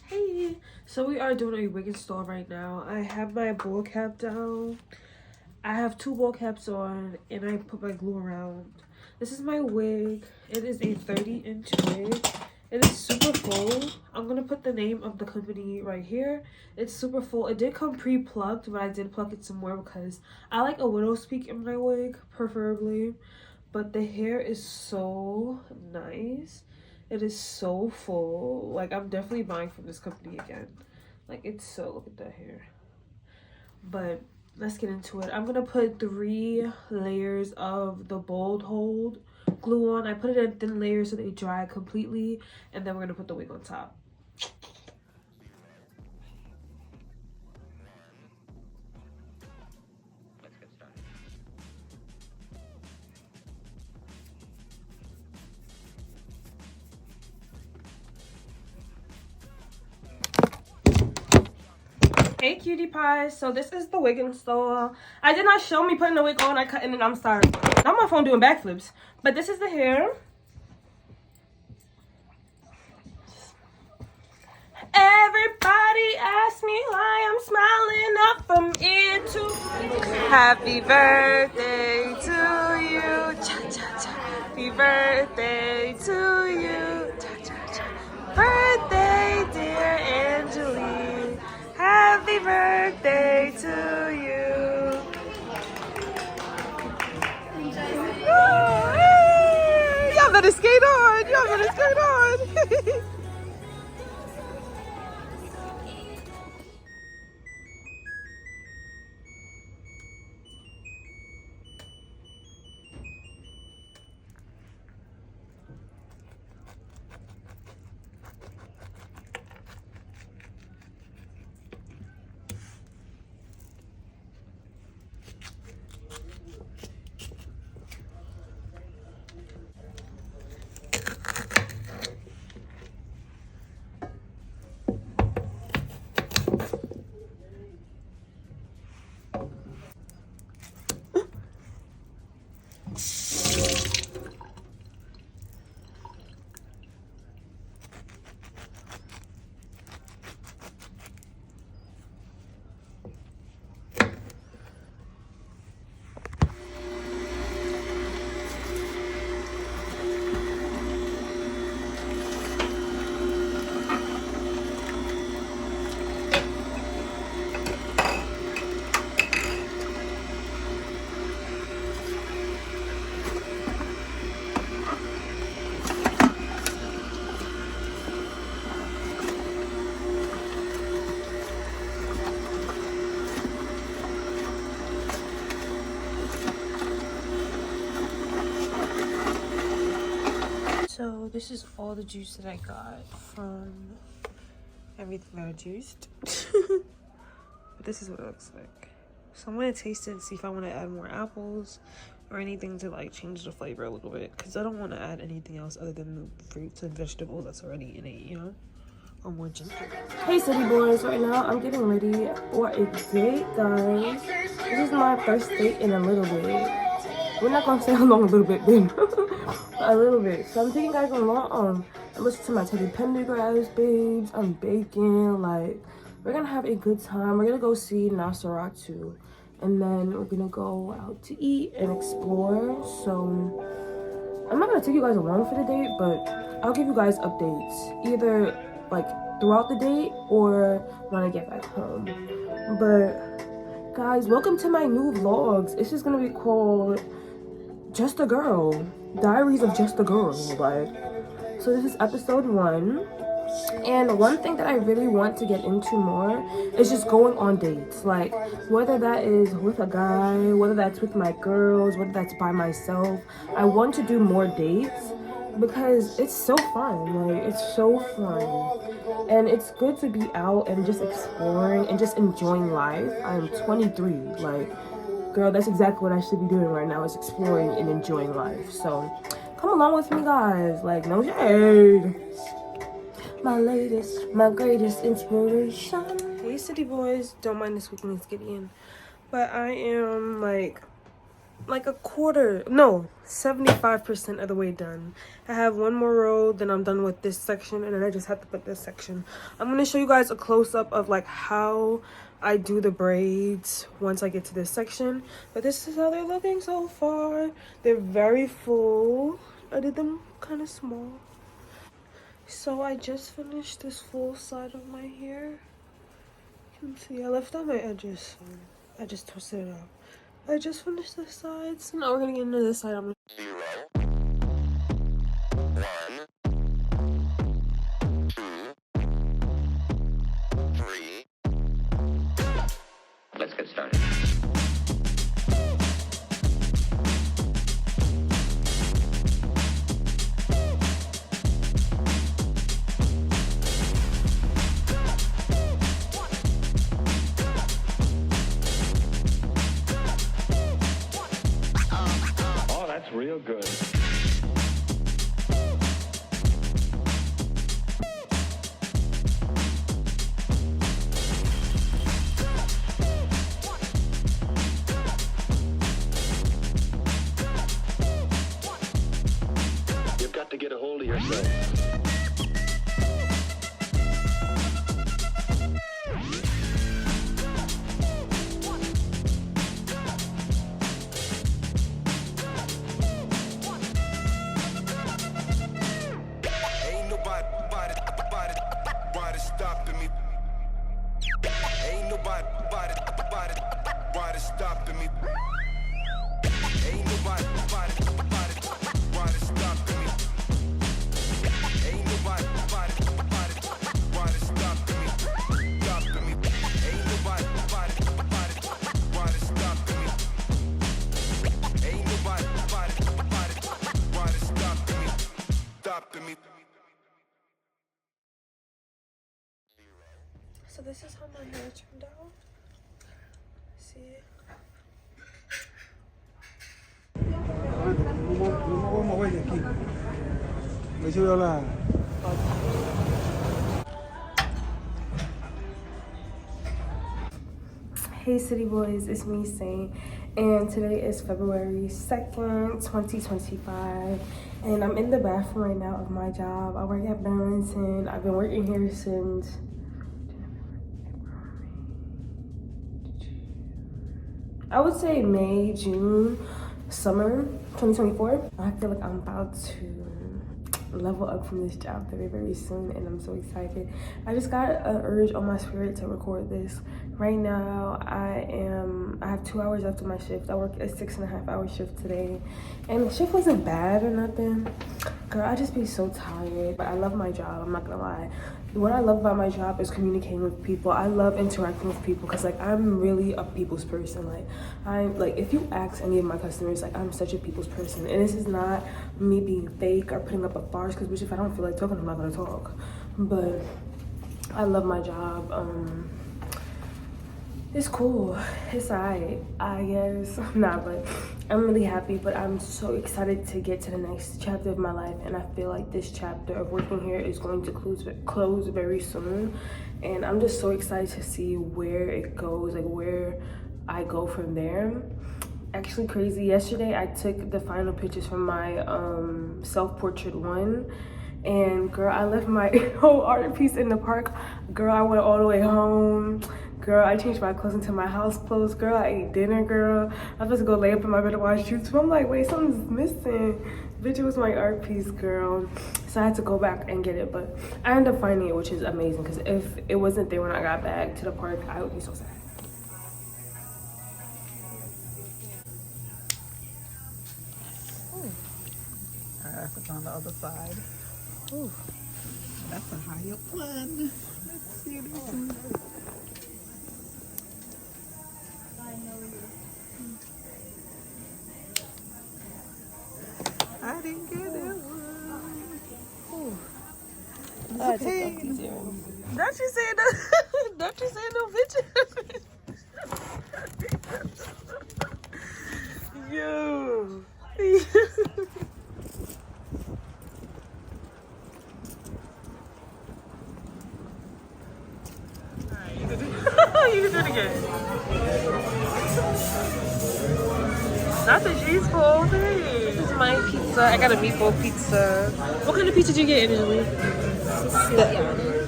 Hey, so we are doing a wig install right now. I have my bowl cap down. I have two bowl caps on and I put my glue around. This is my wig. It is a 30-inch wig. It is super full. I'm gonna put the name of the company right here. It's super full. It did come pre-plucked, but I did pluck it some more because I like a widow's peak in my wig, preferably. But the hair is so nice. It is so full. Like, I'm definitely buying from this company again. Like, it's so, look at that hair. But let's get into it. I'm gonna put 3 layers of the bold hold glue on. I put it in thin layers so they dry completely, and then we're gonna put the wig on top. Hey cutie pies, so this is the wig install. I did not show me putting the wig on. I cut in and I'm sorry. Not my phone doing backflips, but this is the hair. Everybody asks me why I'm smiling up from ear to happy birthday to you. Cha, cha, cha. Happy birthday to you. Cha, cha, cha. Birthday, dear Angeline. Happy birthday to you. Oh, hey. Y'all better skate on. Y'all better skate on. So this is all the juice that I got from everything that I juiced. But this is what it looks like. So I'm gonna taste it and see if I want to add more apples or anything to like change the flavor a little bit, because I don't want to add anything else other than the fruits and vegetables that's already in it, you know, or more ginger. Hey city boys, right now I'm getting ready for a date, guys. This is my first date in a little bit. We're not gonna say how long a little bit, babe. A little bit. So I'm taking you guys along. Listen to my Teddy Pendergrass, babes. I'm baking. Like, we're gonna have a good time. We're gonna go see Nosferatu, and then we're gonna go out to eat and explore. So I'm not gonna take you guys along for the date, but I'll give you guys updates either like throughout the date or when I get back home. But guys, welcome to my new vlogs. It's just gonna be called Just a Girl, Diaries of Just a Girl. Like, so this is episode 1, and one thing that I really want to get into more is just going on dates. Like, whether that is with a guy, whether that's with my girls, whether that's by myself, I want to do more dates because it's so fun. Like, it's so fun, and it's good to be out and just exploring and just enjoying life. I'm 23. Like, girl, that's exactly what I should be doing right now, is exploring and enjoying life. So come along with me, guys. Like, no shade. My latest, my greatest inspiration. Hey city boys, don't mind this weakness getting in, but I am like like a quarter, no, 75% of the way done. I have one more row, then I'm done with this section, and then I just have to put this section. I'm gonna show you guys a close-up of like how I do the braids once I get to this section. But this is how they're looking so far. They're very full. I did them kind of small. So I just finished this full side of my hair. You can see I left out my edges. I just twisted it out. I just finished the sides. Now we're gonna get into this side. 0, 1, 2, 3. Let's get started. Oh, that's real good. You've got to get a hold of yourself. Ain't nobody stopping me. Ain't nobody stopping me. Ain't nobody stopping me. Ain't nobody stopping me. Stopping me. Ain't nobody stopping me. Ain't nobody stopping me. So this is how my hair turned out. See? Hey City Boys, it's me Saint, and today is February 2nd, 2025, and I'm in the bathroom right now of my job. I work at Burlington. I've been working here since I would say May, June, summer 2024. I feel like I'm about to level up from this job very, very soon, and I'm so excited. I just got an urge on my spirit to record this. Right now, I have 2 hours left of my shift. I work a 6.5-hour shift today, and the shift wasn't bad or nothing. Girl, I just be so tired, but I love my job, I'm not gonna lie. What I love about my job is communicating with people. I love interacting with people because like I'm really a people's person. Like if you ask any of my customers, like I'm such a people's person, and this is not me being fake or putting up a farce, because which if I don't feel like talking, I'm not gonna talk. But I love my job. It's cool. It's alright, I guess. Nah, but I'm really happy, but I'm so excited to get to the next chapter of my life, and I feel like this chapter of working here is going to close very soon, and I'm just so excited to see where it goes, like where I go from there. Actually crazy, yesterday I took the final pictures from my self-portrait one, and girl, I left my whole art piece in the park. Girl, I went all the way home. Girl, I changed my clothes into my house clothes. Girl, I ate dinner, girl. I was supposed to go lay up in my bed and watch YouTube. I'm like, wait, something's missing. Bitch, it was my art piece, girl. So I had to go back and get it, but I ended up finding it, which is amazing, because if it wasn't there when I got back to the park, I would be so sad. Alright, put on the other side. Ooh, that's a higher one. Let's see this one. I didn't get that one. Ooh. I took off these earrings. Don't you say no? Don't you say no picture? Yo. You can do it again. got the cheese full. This is my pizza. I got a meatball pizza. What kind of pizza did you get, Angelique?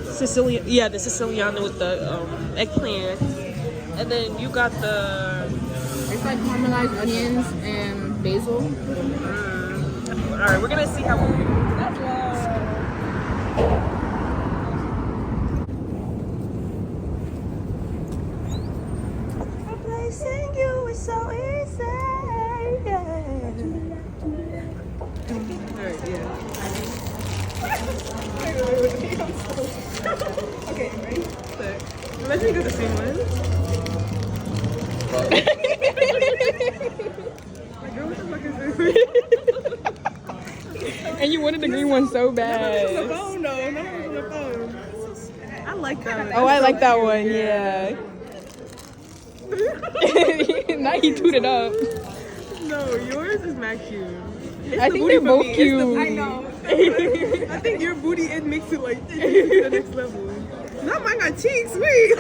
Sicilian. Yeah, the Siciliano with the eggplant. And then you got the... It's like caramelized onions and basil. Alright, we're gonna see how we do. Replacing you is so easy. Alright, yeah. Okay, ready? Imagine we do the same one. Like, girl, what the fuck is this? And you wanted the green one so On bad. the phone, though. No, on the phone. I like that one. Oh, I like that one, yeah. Now he tooted up. No, yours is mad cute. It's I the think booty they're for both me. It's cute. the booty. I know. I think your booty, it makes it like to the next level. Not mine got cheeks, wait.